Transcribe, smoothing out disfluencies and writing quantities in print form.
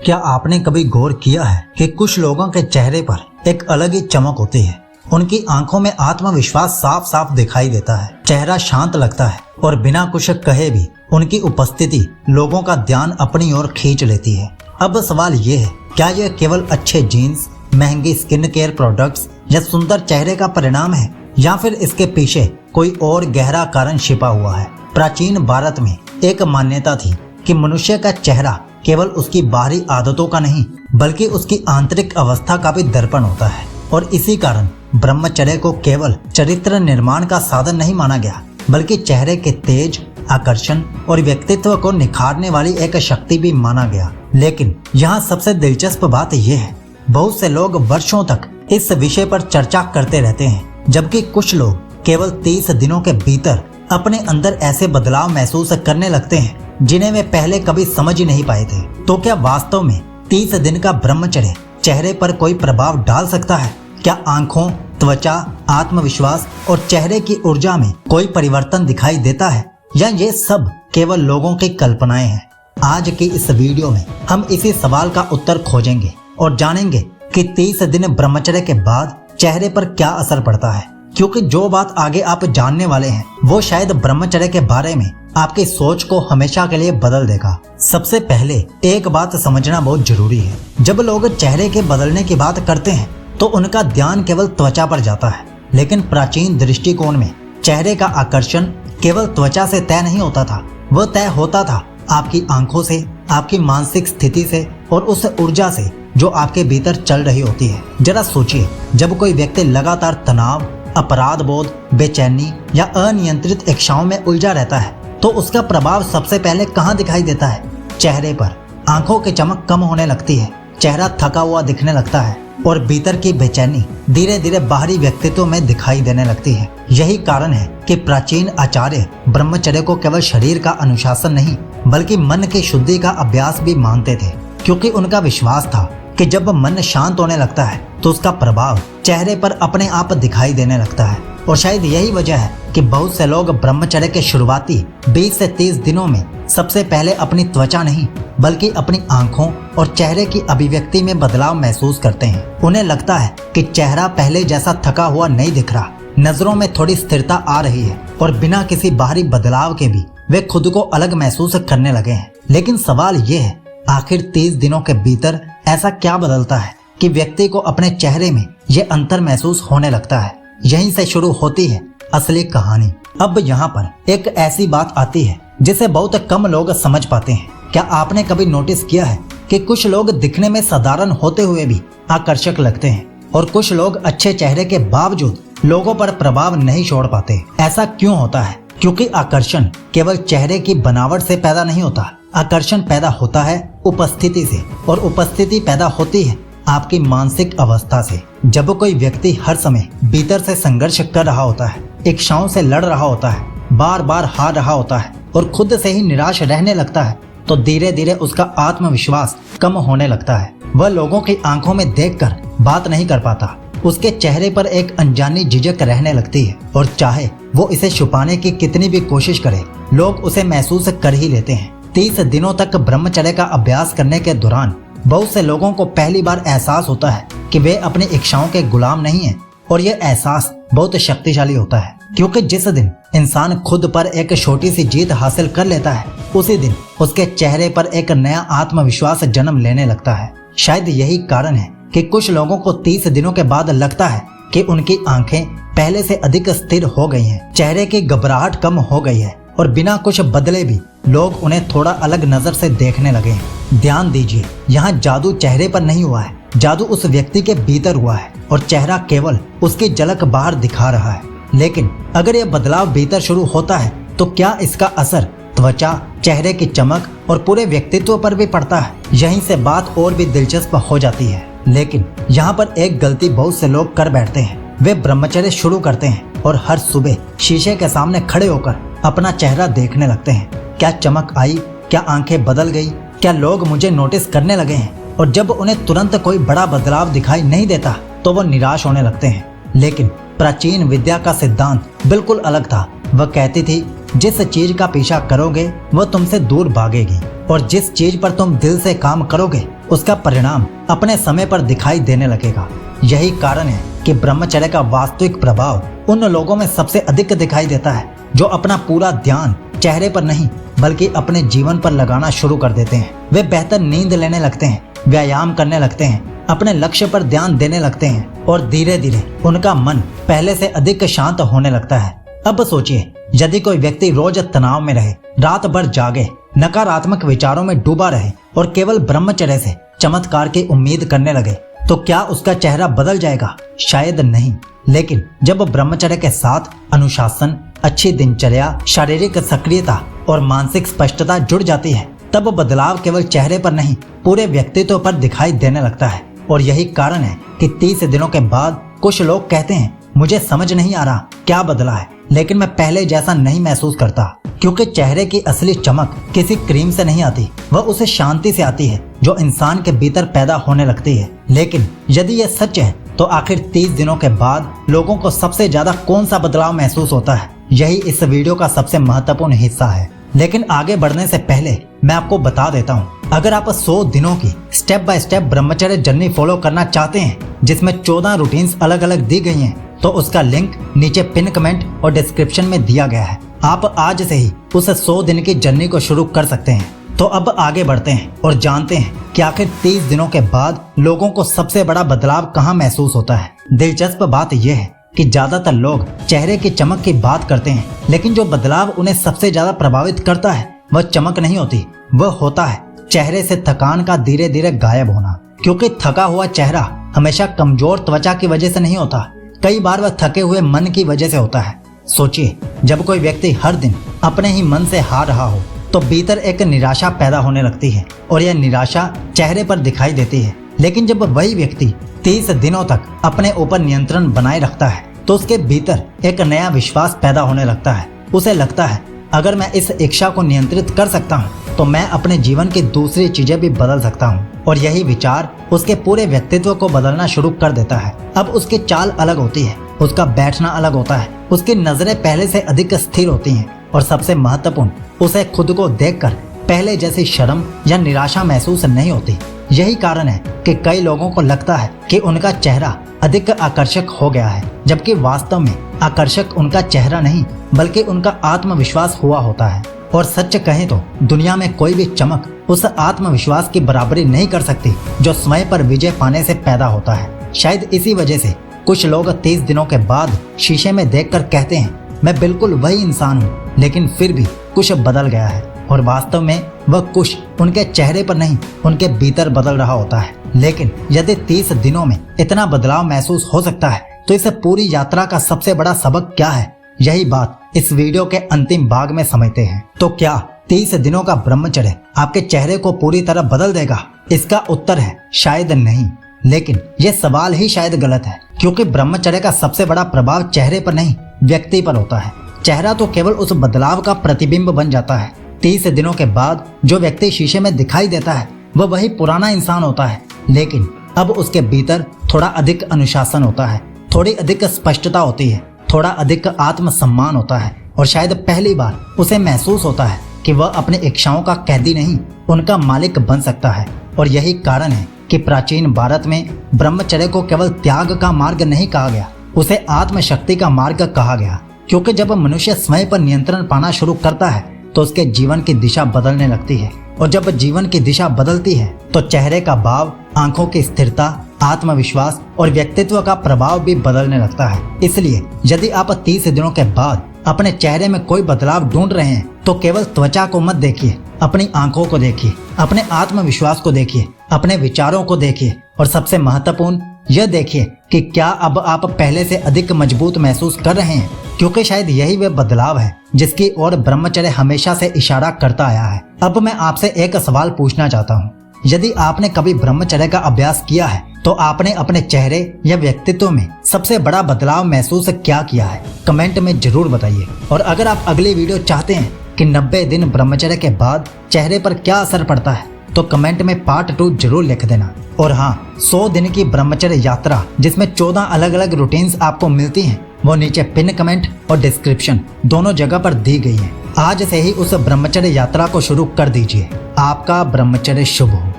क्या आपने कभी गौर किया है कि कुछ लोगों के चेहरे पर एक अलग ही चमक होती है। उनकी आंखों में आत्मविश्वास साफ साफ दिखाई देता है, चेहरा शांत लगता है और बिना कुछ कहे भी उनकी उपस्थिति लोगों का ध्यान अपनी ओर खींच लेती है। अब सवाल ये है, क्या यह केवल अच्छे जीन्स, महंगी स्किन केयर प्रोडक्ट्स या सुंदर चेहरे का परिणाम है, या फिर इसके पीछे कोई और गहरा कारण छिपा हुआ है। प्राचीन भारत में एक मान्यता थी कि मनुष्य का चेहरा केवल उसकी बाहरी आदतों का नहीं बल्कि उसकी आंतरिक अवस्था का भी दर्पण होता है, और इसी कारण ब्रह्मचर्य को केवल चरित्र निर्माण का साधन नहीं माना गया बल्कि चेहरे के तेज, आकर्षण और व्यक्तित्व को निखारने वाली एक शक्ति भी माना गया। लेकिन यहाँ सबसे दिलचस्प बात यह है, बहुत से लोग वर्षों तक इस विषय पर चर्चा करते रहते हैं, जबकि कुछ लोग केवल 30 दिनों के भीतर अपने अंदर ऐसे बदलाव महसूस करने लगते हैं जिन्हें वे पहले कभी समझ ही नहीं पाए थे। तो क्या वास्तव में 30 दिन का ब्रह्मचर्य चेहरे पर कोई प्रभाव डाल सकता है? क्या आंखों, त्वचा, आत्मविश्वास और चेहरे की ऊर्जा में कोई परिवर्तन दिखाई देता है, या ये सब केवल लोगों की कल्पनाएं हैं? आज की इस वीडियो में हम इसी सवाल का उत्तर खोजेंगे और जानेंगे कि 30 दिन ब्रह्मचर्य के बाद चेहरे पर क्या असर पड़ता है, क्योंकि जो बात आगे आप जानने वाले हैं वो शायद ब्रह्मचर्य के बारे में आपकी सोच को हमेशा के लिए बदल देगा। सबसे पहले एक बात समझना बहुत जरूरी है, जब लोग चेहरे के बदलने की बात करते हैं तो उनका ध्यान केवल त्वचा पर जाता है, लेकिन प्राचीन दृष्टिकोण में चेहरे का आकर्षण केवल त्वचा से तय नहीं होता था, वह तय होता था आपकी आंखों से, आपकी मानसिक स्थिति से और उस ऊर्जा से जो आपके भीतर चल रही होती है। जरा सोचिए, जब कोई व्यक्ति लगातार तनाव, अपराध बोध, बेचैनी या अनियंत्रित इच्छाओं में उलझा रहता है तो उसका प्रभाव सबसे पहले कहाँ दिखाई देता है? चेहरे पर। आंखों की चमक कम होने लगती है, चेहरा थका हुआ दिखने लगता है और भीतर की बेचैनी धीरे धीरे बाहरी व्यक्तित्व में दिखाई देने लगती है। यही कारण है कि प्राचीन आचार्य ब्रह्मचर्य को केवल शरीर का अनुशासन नहीं बल्कि मन की शुद्धि का अभ्यास भी मानते थे, क्योंकि उनका विश्वास था कि जब मन शांत होने लगता है तो उसका प्रभाव चेहरे पर अपने आप दिखाई देने लगता है। और शायद यही वजह है कि बहुत से लोग ब्रह्मचर्य के शुरुआती 20 से 30 दिनों में सबसे पहले अपनी त्वचा नहीं बल्कि अपनी आंखों और चेहरे की अभिव्यक्ति में बदलाव महसूस करते हैं। उन्हें लगता है कि चेहरा पहले जैसा थका हुआ नहीं दिख रहा, नजरों में थोड़ी स्थिरता आ रही है और बिना किसी बाहरी बदलाव के भी वे खुद को अलग महसूस करने लगे हैं। लेकिन सवाल ये है, आखिर 30 दिनों के भीतर ऐसा क्या बदलता है कि व्यक्ति को अपने चेहरे में ये अंतर महसूस होने लगता है? यहीं से शुरू होती है असली कहानी। अब यहाँ पर एक ऐसी बात आती है जिसे बहुत कम लोग समझ पाते हैं। क्या आपने कभी नोटिस किया है कि कुछ लोग दिखने में साधारण होते हुए भी आकर्षक लगते हैं और कुछ लोग अच्छे चेहरे के बावजूद लोगों पर प्रभाव नहीं छोड़ पाते? ऐसा क्यों होता है? क्योंकि आकर्षण केवल चेहरे की बनावट से पैदा नहीं होता, आकर्षण पैदा होता है उपस्थिति से, और उपस्थिति पैदा होती है आपकी मानसिक अवस्था से। जब कोई व्यक्ति हर समय भीतर से संघर्ष कर रहा होता है, इच्छाओं से लड़ रहा होता है, बार बार हार रहा होता है और खुद से ही निराश रहने लगता है, तो धीरे धीरे उसका आत्मविश्वास कम होने लगता है। वह लोगों की आंखों में देखकर बात नहीं कर पाता, उसके चेहरे पर एक अनजानी झिझक रहने लगती है और चाहे वो इसे छुपाने की कितनी भी कोशिश करे, लोग उसे महसूस कर ही लेते हैं। 30 दिनों तक ब्रह्मचर्य का अभ्यास करने के दौरान बहुत से लोगों को पहली बार एहसास होता है कि वे अपनी इच्छाओं के गुलाम नहीं हैं, और यह एहसास बहुत शक्तिशाली होता है, क्योंकि जिस दिन इंसान खुद पर एक छोटी सी जीत हासिल कर लेता है उसी दिन उसके चेहरे पर एक नया आत्मविश्वास जन्म लेने लगता है। शायद यही कारण है कि कुछ लोगों को 30 दिनों के बाद लगता है कि उनकी आंखें पहले से अधिक स्थिर हो गई हैं, चेहरे की घबराहट कम हो गई है और बिना कुछ बदले भी लोग उन्हें थोड़ा अलग नजर से देखने लगे हैं। ध्यान दीजिए, यहाँ जादू चेहरे पर नहीं हुआ है, जादू उस व्यक्ति के भीतर हुआ है और चेहरा केवल उसकी झलक बाहर दिखा रहा है। लेकिन अगर यह बदलाव भीतर शुरू होता है तो क्या इसका असर त्वचा, चेहरे की चमक और पूरे व्यक्तित्व पर भी पड़ता है? यहीं से बात और भी दिलचस्प हो जाती है। लेकिन यहाँ पर एक गलती बहुत से लोग कर बैठते हैं। वे ब्रह्मचर्य शुरू करते हैं और हर सुबह शीशे के सामने खड़े होकर अपना चेहरा देखने लगते हैं। क्या चमक आई? क्या आंखें बदल गई? क्या लोग मुझे नोटिस करने लगे हैं? और जब उन्हें तुरंत कोई बड़ा बदलाव दिखाई नहीं देता तो वो निराश होने लगते हैं। लेकिन प्राचीन विद्या का सिद्धांत बिल्कुल अलग था। वह कहती थी, जिस चीज का पीछा करोगे वह तुमसे दूर भागेगी। और जिस चीज पर तुम दिल से काम करोगे उसका परिणाम अपने समय पर दिखाई देने लगेगा। यही कारण है कि ब्रह्मचर्य का वास्तविक प्रभाव उन लोगों में सबसे अधिक दिखाई देता है जो अपना पूरा ध्यान चेहरे पर नहीं बल्कि अपने जीवन पर लगाना शुरू कर देते हैं। वे बेहतर नींद लेने लगते हैं, व्यायाम करने लगते हैं, अपने लक्ष्य पर ध्यान देने लगते हैं और धीरे धीरे उनका मन पहले से अधिक शांत होने लगता है। अब सोचिए, यदि कोई व्यक्ति रोज तनाव में रहे, रात भर जागे, नकारात्मक विचारों में डूबा रहे और केवल ब्रह्मचर्य से चमत्कार की उम्मीद करने लगे, तो क्या उसका चेहरा बदल जाएगा? शायद नहीं। लेकिन जब ब्रह्मचर्य के साथ अनुशासन, अच्छी दिनचर्या, शारीरिक सक्रियता और मानसिक स्पष्टता जुड़ जाती है, तब बदलाव केवल चेहरे पर नहीं पूरे व्यक्तित्व पर दिखाई देने लगता है। और यही कारण है कि 30 दिनों के बाद कुछ लोग कहते हैं, मुझे समझ नहीं आ रहा क्या बदला है, लेकिन मैं पहले जैसा नहीं महसूस करता। क्योंकि चेहरे की असली चमक किसी क्रीम से नहीं आती, वह उसे शांति से आती है जो इंसान के भीतर पैदा होने लगती है। लेकिन यदि यह सच है तो आखिर 30 दिनों के बाद लोगों को सबसे ज्यादा कौन सा बदलाव महसूस होता है? यही इस वीडियो का सबसे महत्वपूर्ण हिस्सा है। लेकिन आगे बढ़ने से पहले मैं आपको बता देता हूँ, अगर आप 100 दिनों की स्टेप बाय स्टेप ब्रह्मचर्य जर्नी फॉलो करना चाहते हैं जिसमें 14 रूटीन्स अलग अलग दी गई हैं, तो उसका लिंक नीचे पिन कमेंट और डिस्क्रिप्शन में दिया गया है। आप आज से ही उस 100 दिन की जर्नी को शुरू कर सकते हैं। तो अब आगे बढ़ते हैं और जानते हैं कि आखिर 30 दिनों के बाद लोगों को सबसे बड़ा बदलाव कहाँ महसूस होता है। दिलचस्प बात यह है कि ज्यादातर लोग चेहरे की चमक की बात करते हैं, लेकिन जो बदलाव उन्हें सबसे ज्यादा प्रभावित करता है वह चमक नहीं होती, वह होता है चेहरे से थकान का धीरे धीरे गायब होना। क्योंकि थका हुआ चेहरा हमेशा कमजोर त्वचा की वजह से नहीं होता, कई बार वह थके हुए मन की वजह से होता है। सोचिए, जब कोई व्यक्ति हर दिन अपने ही मन से हार रहा हो तो भीतर एक निराशा पैदा होने लगती है और यह निराशा चेहरे पर दिखाई देती है। लेकिन जब वही व्यक्ति 30 दिनों तक अपने ऊपर नियंत्रण बनाए रखता है तो उसके भीतर एक नया विश्वास पैदा होने लगता है। उसे लगता है, अगर मैं इस इच्छा को नियंत्रित कर सकता हूँ तो मैं अपने जीवन की दूसरी चीजें भी बदल सकता हूँ। और यही विचार उसके पूरे व्यक्तित्व को बदलना शुरू कर देता है। अब उसकी चाल अलग होती है, उसका बैठना अलग होता है, उसकी नजरें पहले से अधिक स्थिर होती हैं और सबसे महत्वपूर्ण, उसे खुद को देखकर पहले जैसी शर्म या निराशा महसूस नहीं होती। यही कारण है कि कई लोगों को लगता है कि उनका चेहरा अधिक आकर्षक हो गया है, जबकि वास्तव में आकर्षक उनका चेहरा नहीं बल्कि उनका आत्मविश्वास हुआ होता है। और सच कहें तो दुनिया में कोई भी चमक उस आत्मविश्वास की बराबरी नहीं कर सकती जो स्वयं पर विजय पाने से पैदा होता है। शायद इसी वजह से कुछ लोग 30 दिनों के बाद शीशे में देखकर कहते हैं, मैं बिल्कुल वही इंसान हूँ, लेकिन फिर भी कुछ बदल गया है। और वास्तव में वह कुछ उनके चेहरे पर नहीं, उनके भीतर बदल रहा होता है। लेकिन यदि 30 दिनों में इतना बदलाव महसूस हो सकता है तो इस पूरी यात्रा का सबसे बड़ा सबक क्या है? यही बात इस वीडियो के अंतिम भाग में समझते हैं। तो क्या 30 दिनों का ब्रह्मचर्य आपके चेहरे को पूरी तरह बदल देगा? इसका उत्तर है शायद नहीं। लेकिन यह सवाल ही शायद गलत है, क्योंकि ब्रह्मचर्य का सबसे बड़ा प्रभाव चेहरे पर नहीं व्यक्ति पर होता है। चेहरा तो केवल उस बदलाव का प्रतिबिंब बन जाता है। 30 दिनों के बाद जो व्यक्ति शीशे में दिखाई देता है वह वही पुराना इंसान होता है, लेकिन अब उसके भीतर थोड़ा अधिक अनुशासन होता है, थोड़ी अधिक स्पष्टता होती है, थोड़ा अधिक आत्मसम्मान होता है और शायद पहली बार उसे महसूस होता है कि वह अपनी इच्छाओं का कैदी नहीं, उनका मालिक बन सकता है। और यही कारण है कि प्राचीन भारत में ब्रह्मचर्य को केवल त्याग का मार्ग नहीं कहा गया, उसे आत्मशक्ति का मार्ग कहा गया। क्योंकि जब मनुष्य स्वयं पर नियंत्रण पाना शुरू करता है तो उसके जीवन की दिशा बदलने लगती है, और जब जीवन की दिशा बदलती है तो चेहरे का भाव, आंखों की स्थिरता, आत्मविश्वास और व्यक्तित्व का प्रभाव भी बदलने लगता है। इसलिए यदि आप 30 दिनों के बाद अपने चेहरे में कोई बदलाव ढूंढ रहे हैं तो केवल त्वचा को मत देखिए, अपनी आंखों को देखिए, अपने आत्मविश्वास को देखिए, अपने विचारों को देखिए और सबसे महत्वपूर्ण यह देखिए कि क्या अब आप पहले से अधिक मजबूत महसूस कर रहे हैं। क्योंकि शायद यही वह बदलाव है जिसकी ओर ब्रह्मचर्य हमेशा से इशारा करता आया है। अब मैं आपसे एक सवाल पूछना चाहता हूँ, यदि आपने कभी ब्रह्मचर्य का अभ्यास किया है तो आपने अपने चेहरे या व्यक्तित्व में सबसे बड़ा बदलाव महसूस क्या किया है? कमेंट में जरूर बताइए। और अगर आप अगली वीडियो चाहते हैं कि 90 दिन ब्रह्मचर्य के बाद चेहरे पर क्या असर पड़ता है तो कमेंट में पार्ट 2 जरूर लिख देना। और हाँ, 100 दिन की ब्रह्मचर्य यात्रा जिसमें 14 अलग अलग रूटीन्स आपको मिलती हैं, वो नीचे पिन कमेंट और डिस्क्रिप्शन दोनों जगह पर दी गई है। आज से ही उस ब्रह्मचर्य यात्रा को शुरू कर दीजिए। आपका ब्रह्मचर्य शुभ हो।